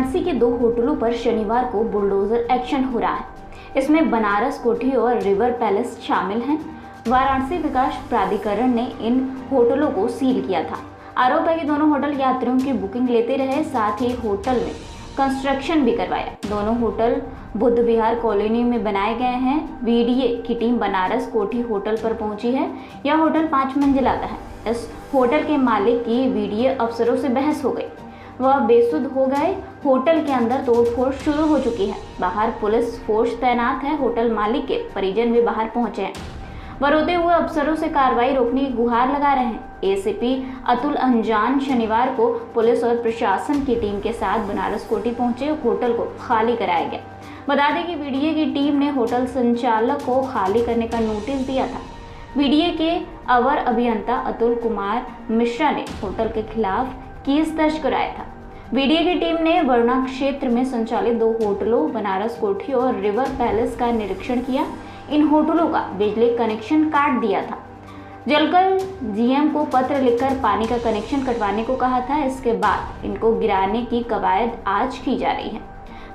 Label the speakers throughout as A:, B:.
A: वाराणसी के 2 होटलों पर शनिवार को बुलडोजर एक्शन हो रहा है। इसमें बनारस कोठी और रिवर पैलेस शामिल हैं। वाराणसी विकास प्राधिकरण ने इन होटलों को सील किया था। आरोप है कि दोनों होटल यात्रियों की बुकिंग लेते रहे, साथ ही होटल में कंस्ट्रक्शन भी करवाया। दोनों होटल बुद्ध विहार कॉलोनी में बनाए गए हैं। वीडीए की टीम बनारस कोठी होटल पर पहुंची है। यह होटल 5 मंजिला है। इस होटल के मालिक की वीडीए अफसरों से बहस हो गई। वह बेसुध हो गए। होटल के अंदर तोड़फोड़ शुरू हो चुकी है। बाहर पुलिस फोर्स तैनात है। होटल मालिक के परिजन भी बाहर पहुंचे हैं। वह रोते हुए अफसरों से कार्रवाई रोकने की गुहार लगा रहे हैं। एसीपी अतुल अंजान शनिवार को पुलिस और प्रशासन की टीम के साथ बनारस कोठी पहुंचे। होटल को खाली कराया गया। बता दें कि वीडीए की टीम ने होटल संचालक को खाली करने का नोटिस दिया था। वीडीए के अवर अभियंता अतुल कुमार मिश्रा ने होटल के खिलाफ केस दर्ज कराया था। वीडीए की टीम ने वरुणा क्षेत्र में संचालित 2 होटलों बनारस कोठी और रिवर पैलेस का निरीक्षण किया। इन होटलों का बिजली कनेक्शन काट दिया था। जलकर जीएम को पत्र लिखकर पानी का कनेक्शन कटवाने को कहा था। इसके बाद इनको गिराने की कवायद आज की जा रही है।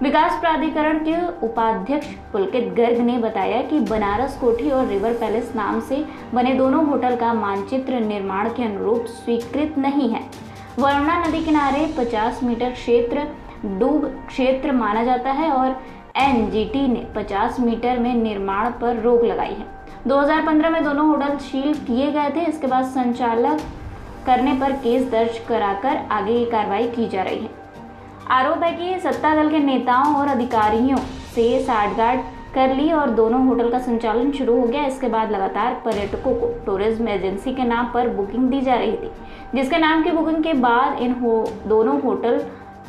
A: विकास प्राधिकरण के उपाध्यक्ष पुलकित गर्ग ने बताया कि बनारस कोठी और रिवर पैलेस नाम से बने दोनों होटल का मानचित्र निर्माण के अनुरूप स्वीकृत नहीं है। वरुणा नदी किनारे 50 मीटर क्षेत्र डूब क्षेत्र माना जाता है और एनजीटी ने 50 मीटर में निर्माण पर रोक लगाई है। 2015 में दोनों होटल सील किए गए थे। इसके बाद संचालक करने पर केस दर्ज कराकर आगे की कार्रवाई की जा रही है। आरोप है कि सत्ता दल के नेताओं और अधिकारियों से साठगांठ कर ली और दोनों होटल का संचालन शुरू हो गया। इसके बाद लगातार पर्यटकों को टूरिज्म एजेंसी के नाम पर बुकिंग दी जा रही थी, जिसके नाम की बुकिंग के बाद इन दोनों होटल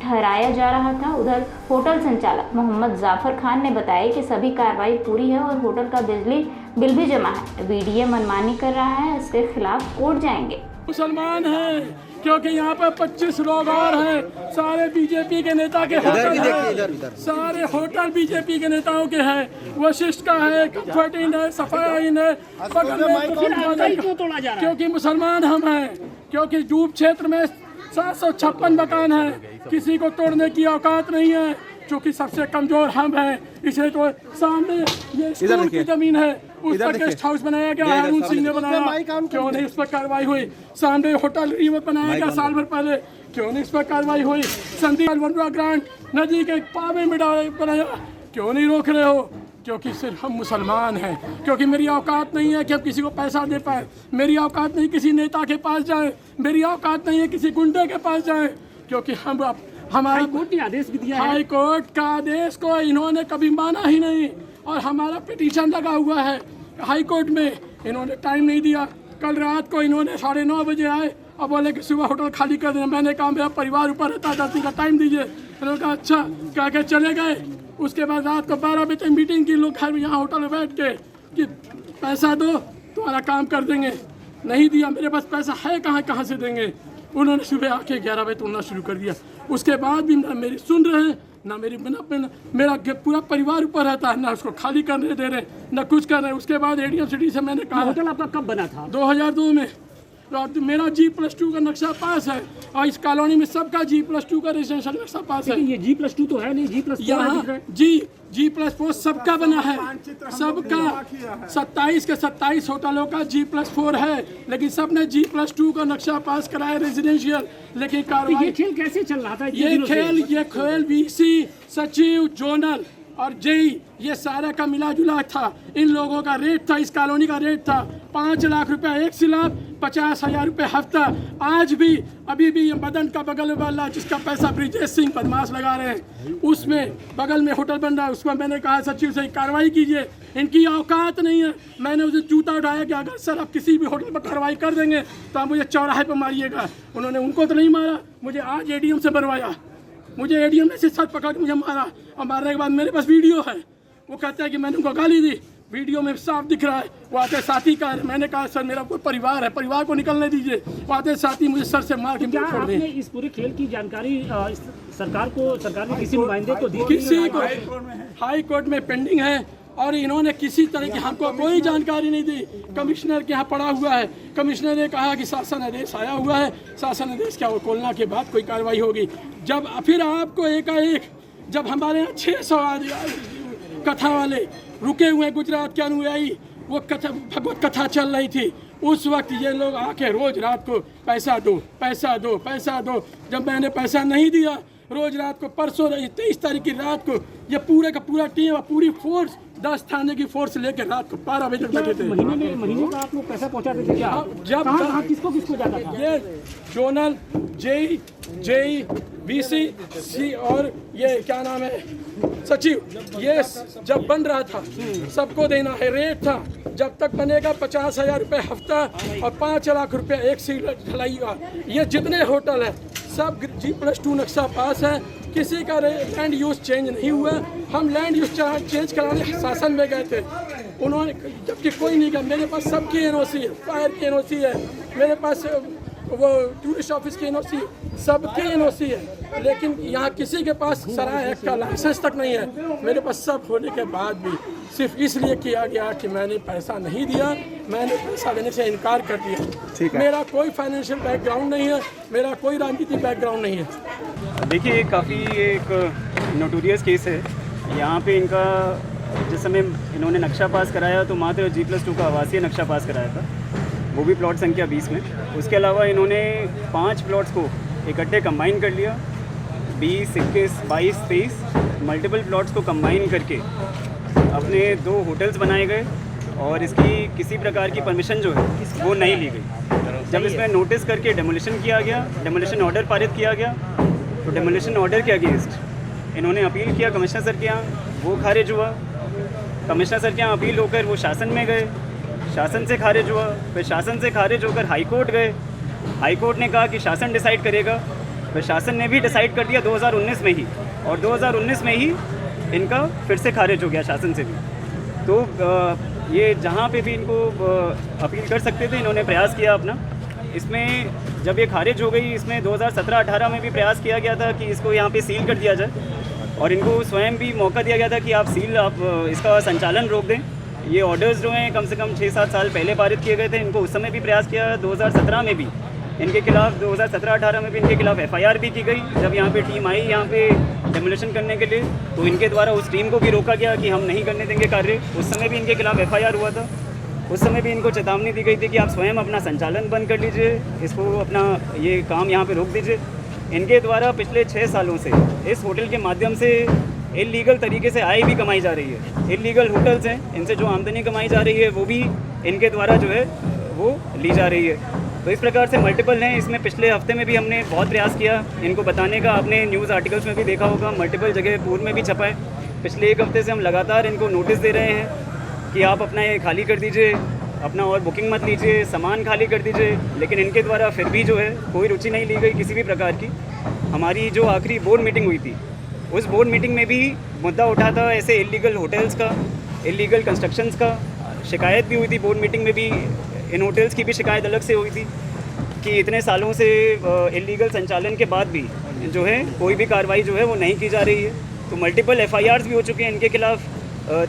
A: ठहराया जा रहा था। उधर होटल संचालक मोहम्मद जाफर खान ने बताया कि सभी कार्रवाई पूरी है और होटल का बिजली बिल भी जमा है। वीडीए मनमानी कर रहा है, इसके खिलाफ कोर्ट जाएंगे।
B: मुसलमान हैं क्योंकि यहाँ पर 25 लोग और हैं। सारे बीजेपी के नेता के होटल हैं। सारे होटल बीजेपी के नेताओं के हैं। वशिष्ठ का है, कम्फर्ट इन है, सफाया इन है। क्योंकि मुसलमान हम हैं। क्योंकि डूब क्षेत्र में 756 मकान हैं। किसी को तोड़ने की औकात नहीं है। क्योंकि सबसे कमजोर हम हैं। इसे तो सामने ये स्कूल की जमीन है, उस पर गेस्ट हाउस बनाया गया है। अरुण सिंह ने बनाया, क्यों नहीं उस पर कार्रवाई हुई? सामने होटल रिवर बनाया गया साल भर पहले, क्यों नहीं उस पर कार्रवाई हुई? संदीप वनवा ग्रांट नदी के पावे में बनाया, क्यों नहीं रोक रहे हो? क्योंकि सिर्फ हम मुसलमान हैं। क्योंकि मेरी औकात नहीं है कि हम किसी को पैसा दे पाए। मेरी औकात नहीं किसी नेता के पास जाए। मेरी औकात नहीं है किसी गुंडे के पास जाए। क्योंकि हमारा
C: हाई कोर्ट ने आदेश भी दिया है।
B: हाई कोर्ट का आदेश को इन्होंने कभी माना ही नहीं और हमारा पिटीशन लगा हुआ है हाई कोर्ट में। इन्होंने टाइम नहीं दिया। कल रात को इन्होंने 9:30 बजे आए और बोले कि सुबह होटल खाली कर देना। मैंने कहा मेरा परिवार ऊपर रहता है, 10 दिन का टाइम दीजिए। उन्होंने कहा अच्छा, कह के चले गए। उसके बाद रात को 12 बजे मीटिंग की लोग घर में यहाँ होटल में बैठ के कि पैसा दो तुम्हारा काम कर देंगे। नहीं दिया। मेरे पास पैसा है कहाँ से देंगे? उन्होंने सुबह आके 11 बजे तोड़ना शुरू कर दिया। उसके बाद भी ना मेरी सुन रहे हैं, ना मेरी मेरा पूरा परिवार ऊपर रहता है, ना उसको खाली करने दे रहे, ना कुछ कर रहे। उसके बाद एडीएम सिटी से मैंने कहा।
C: होटल आपका कब बना था?
B: 2002 में। मेरा G+2 का नक्शा पास है और इस कॉलोनी में सबका G+2 का रेजिडेंशियल नक्शा पास है।
C: ये G+2 तो है नहीं, G+4
B: यहाँ G+4 सबका बना है। सबका 27 के 27 होटलों का G+4 है, लेकिन सबने G+2 का नक्शा पास कराया रेजिडेंशियल। लेकिन कार्रवाई
C: ये खेल कैसे चल रहा था?
B: ये खेल VC सचिव जोनल और जेई ये सारा का मिला जुला था। इन लोगों का रेट था, इस कॉलोनी का रेट था 5 लाख रुपए एक स्लैब, 50,000 रुपये हफ्ता। आज भी अभी भी ये मदन का बगल वाला जिसका पैसा ब्रिजेश सिंह बदमाश लगा रहे हैं, उसमें बगल में होटल बन रहा है। उसको मैंने कहा सचिव से कार्रवाई कीजिए, इनकी औकात नहीं है। मैंने उसे जूता उठाया कि अगर सर आप किसी भी होटल पर कार्रवाई कर देंगे तो आप मुझे चौराहे पर मारिएगा। उन्होंने उनको तो नहीं मारा, मुझे आज एडीएम से मरवाया। मुझे एडीएम ने सच पकड़ के मुझे मारा और मारने के बाद मेरे पास वीडियो है। वो कहता है कि मैंने उनको गाली दी, वीडियो में साफ दिख रहा है। वो आते साथी का है। मैंने कहा सर मेरा कोई परिवार है, परिवार को निकलने दीजिए। वो आते साथी मुझे सर से मार के
C: क्या
B: छोड़
C: आपने
B: दें।
C: इस पूरे खेल की जानकारी सरकार ने किसी नुमाइंदे को दी?
B: किसी को हाई कोर्ट में पेंडिंग है। और इन्होंने किसी तरह की हमको कोई जानकारी नहीं दी। कमिश्नर के यहाँ पड़ा हुआ है, कमिश्नर ने कहा कि शासन आदेश आया हुआ है, शासन आदेश क्या वो खोलना के बाद कोई कार्रवाई होगी। जब फिर आपको एकाएक जब हमारे यहाँ 600 कथा वाले रुके हुए गुजरात के अनुयायी, वो कथा भगवत कथा चल रही थी, उस वक्त ये लोग आके रोज रात को पैसा दो पैसा दो पैसा दो। जब मैंने पैसा नहीं दिया, रोज रात को परसों 23 तारीख की रात को ये पूरे का पूरा टीम और पूरी फोर्स 10 थाने की फोर्स लेकर रात को 12 बजे तक बैठे थे।
C: महीने का आप लोग पैसा पहुंचाते थे क्या?
B: जब
C: कहाँ किसको जाता था?
B: ये जोनल जेई बीसी सी और ये क्या नाम है सचिव, ये जब बन रहा था सबको देना है, रेट था जब तक बनेगा 50,000 रुपये हफ्ता और 5 लाख रुपये एक सीट ढलाई हुआ। ये जितने होटल हैं सब G+2 नक्शा पास है, किसी का लैंड यूज चेंज नहीं हुआ। हम लैंड यूज चेंज कराने शासन में गए थे, उन्होंने जबकि कोई नहीं गया। मेरे पास सबकी NOC है, फायर की NOC है, मेरे पास वो टूरिस्ट ऑफिस की NOC, सबकी NOC है, लेकिन यहाँ किसी के पास सराय एक्ट का लाइसेंस तक नहीं है। मेरे पास सब होने के बाद भी सिर्फ इसलिए किया गया कि मैंने पैसा नहीं दिया, मैंने पैसा देने से इनकार कर दिया। मेरा कोई फाइनेंशियल बैकग्राउंड नहीं है, मेरा कोई राजनीतिक बैकग्राउंड नहीं है।
D: देखिए, काफ़ी एक नोटोरियस केस है। यहाँ पे इनका जिस समय इन्होंने नक्शा पास कराया तो मात्र G+2 का आवासीय नक्शा पास कराया था, वो भी प्लॉट संख्या 20 में। उसके अलावा इन्होंने 5 प्लॉट्स को इकट्ठे कंबाइन कर लिया, 20, 21, 22, 23 मल्टीपल प्लॉट्स को कंबाइन करके अपने 2 होटल्स बनाए गए और इसकी किसी प्रकार की परमिशन जो है वो नहीं ली गई। जब इसमें नोटिस करके डेमोलिशन किया गया, डेमोलिशन ऑर्डर पारित किया गया, तो डेमोलिशन ऑर्डर के अगेंस्ट इन्होंने अपील किया कमिश्नर सर के यहाँ, वो खारिज हुआ। कमिश्नर सर के यहाँ अपील होकर वो शासन में गए, शासन से खारिज हुआ, फिर शासन से खारिज होकर हाई कोर्ट गए। हाई कोर्ट ने कहा कि शासन डिसाइड करेगा, फिर शासन ने भी डिसाइड कर दिया 2019 में ही, और 2019 में ही इनका फिर से खारिज हो गया शासन से भी। तो ये जहाँ पे भी इनको अपील कर सकते थे इन्होंने प्रयास किया अपना। इसमें जब ये खारिज हो गई, इसमें 2017-18 में भी प्रयास किया गया था कि इसको यहाँ पे सील कर दिया जाए, और इनको स्वयं भी मौका दिया गया था कि आप इसका संचालन रोक दें। ये ऑर्डर्स जो हैं कम से कम 6-7 साल पहले पारित किए गए थे, इनको उस समय भी प्रयास किया। 2017 में भी इनके खिलाफ, 2017-18 में भी इनके खिलाफ FIR भी की गई। जब यहाँ पे टीम आई यहाँ पे डेमोलिशन करने के लिए, तो इनके द्वारा उस टीम को भी रोका गया कि हम नहीं करने देंगे कार्य। उस समय भी इनके खिलाफ FIR हुआ था। उस समय भी इनको चेतावनी दी गई थी कि आप स्वयं अपना संचालन बंद कर लीजिए, इसको अपना ये काम यहाँ पे रोक दीजिए। इनके द्वारा पिछले 6 सालों से इस होटल के माध्यम से इलीगल तरीके से आय भी कमाई जा रही है। इलीगल होटल्स हैं, इनसे जो आमदनी कमाई जा रही है वो भी इनके द्वारा जो है वो ली जा रही है। तो इस प्रकार से मल्टीपल हैं। इसमें पिछले हफ्ते में भी हमने बहुत प्रयास किया इनको बताने का, आपने न्यूज़ आर्टिकल्स में भी देखा होगा, मल्टीपल जगह पूर्व में भी छपा है। पिछले 1 हफ्ते से हम लगातार इनको नोटिस दे रहे हैं कि आप अपना ये खाली कर दीजिए, अपना और बुकिंग मत लीजिए, सामान खाली कर दीजिए, लेकिन इनके द्वारा फिर भी जो है कोई रुचि नहीं ली गई किसी भी प्रकार की। हमारी जो आखिरी बोर्ड मीटिंग हुई थी, उस बोर्ड मीटिंग में भी मुद्दा उठा था ऐसे इलीगल होटल्स का, इलीगल कंस्ट्रक्शंस का। शिकायत भी हुई थी बोर्ड मीटिंग में भी, इन होटल्स की भी शिकायत अलग से हुई थी कि इतने सालों से इलीगल संचालन के बाद भी जो है कोई भी कार्रवाई जो है वो नहीं की जा रही है। तो मल्टीपल FIRs भी हो चुके हैं इनके खिलाफ,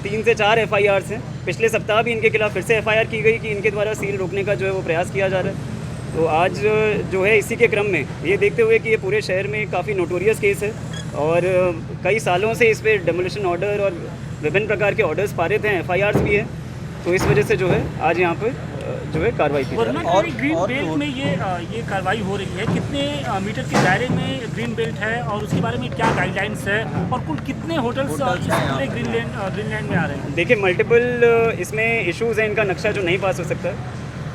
D: 3 से 4 FIRs हैं। पिछले सप्ताह भी इनके खिलाफ फिर से FIR की गई कि इनके द्वारा सील रोकने का जो है वो प्रयास किया जा रहा है। तो आज जो है इसी के क्रम में ये देखते हुए कि ये पूरे शहर में काफ़ी नोटोरियस केस है और कई सालों से इस पर डेमोलिशन ऑर्डर और विभिन्न प्रकार के ऑर्डर्स पारित हैं, FIRs भी हैं, तो इस वजह से जो है आज यहाँ पर जो है कार्रवाई की।
C: और ग्रीन बेल्ट में ये कार्रवाई हो रही है, कितने मीटर के दायरे में ग्रीन बेल्ट है और उसके बारे में क्या गाइडलाइंस है, और कुल कितने होटल्स पूरे ग्रीन लैंड में आ रहे हैं?
D: देखिए, मल्टीपल इसमें इश्यूज़ हैं। इनका नक्शा जो नहीं पास हो सकता,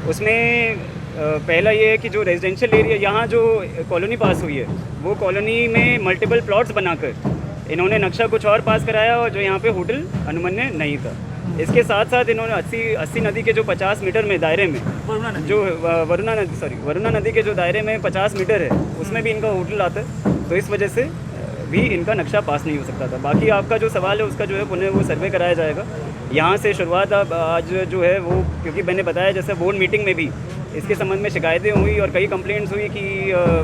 D: उसमें पहला ये है कि जो रेजिडेंशियल एरिया यहाँ जो कॉलोनी पास हुई है, वो कॉलोनी में मल्टीपल प्लॉट्स बनाकर इन्होंने नक्शा कुछ और पास कराया और जो यहाँ पे होटल अनुमन्य नहीं था। इसके साथ साथ इन्होंने 80 नदी के जो 50 मीटर में दायरे में जो वरुणा नदी के जो दायरे में 50 मीटर है उसमें भी इनका होटल आता है, तो इस वजह से भी इनका नक्शा पास नहीं हो सकता था। बाकी आपका जो सवाल है उसका जो है पुनः वो सर्वे कराया जाएगा। यहाँ से शुरुआत अब आज जो है वो, क्योंकि मैंने बताया जैसे बोर्ड मीटिंग में भी इसके संबंध में शिकायतें हुई और कई कंप्लेंट्स हुई कि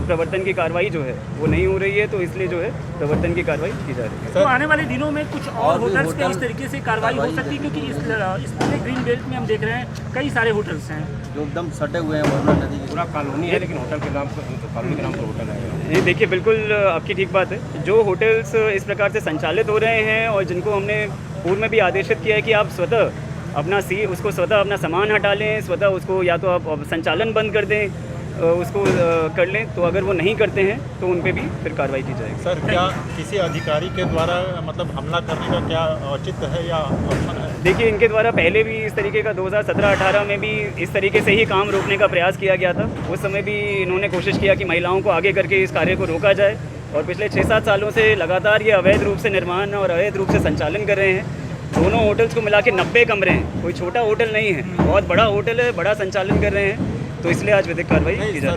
D: प्रवर्तन की कार्रवाई जो है वो नहीं हो रही है, तो इसलिए जो है प्रवर्तन की कार्रवाई की जा रही है।
C: तो आने वाले दिनों में कुछ और होटल्स पे इस तरीके से कार्रवाई हो सकती है, क्योंकि इस पूरे ग्रीन बेल्ट में हम देख रहे हैं कई सारे होटल्स हैं
E: जो एकदम सटे हुए हैं वरुणा नदी की।
F: पूरा कॉलोनी है, लेकिन होटल के नाम पर कॉलोनी के नाम पर होटल है।
D: ये देखिए, बिल्कुल आपकी ठीक बात है। जो होटल्स इस प्रकार से संचालित हो रहे हैं और जिनको हमने पूर्व में भी आदेशित किया है कि आप स्वतः उसको स्वतः अपना सामान हटा लें, स्वतः उसको या तो आप संचालन बंद कर दें, उसको कर लें, तो अगर वो नहीं करते हैं तो उन पे भी फिर कार्रवाई की जाएगी।
F: सर, क्या किसी अधिकारी के द्वारा मतलब हमला करने का क्या औचित्य है या ऑप्शन है?
D: देखिए, इनके द्वारा पहले भी इस तरीके का 2017-18 में भी इस तरीके से ही काम रोकने का प्रयास किया गया था। उस समय भी इन्होंने कोशिश किया कि महिलाओं को आगे करके इस कार्य को रोका जाए, और पिछले 6-7 सालों से लगातार ये अवैध रूप से निर्माण और अवैध रूप से संचालन कर रहे हैं। दोनों होटल्स को मिला के 90 कमरे हैं, कोई छोटा होटल नहीं है, बहुत बड़ा होटल है, बड़ा संचालन कर रहे हैं, तो इसलिए आज विधिक कार्रवाई की जा रही है।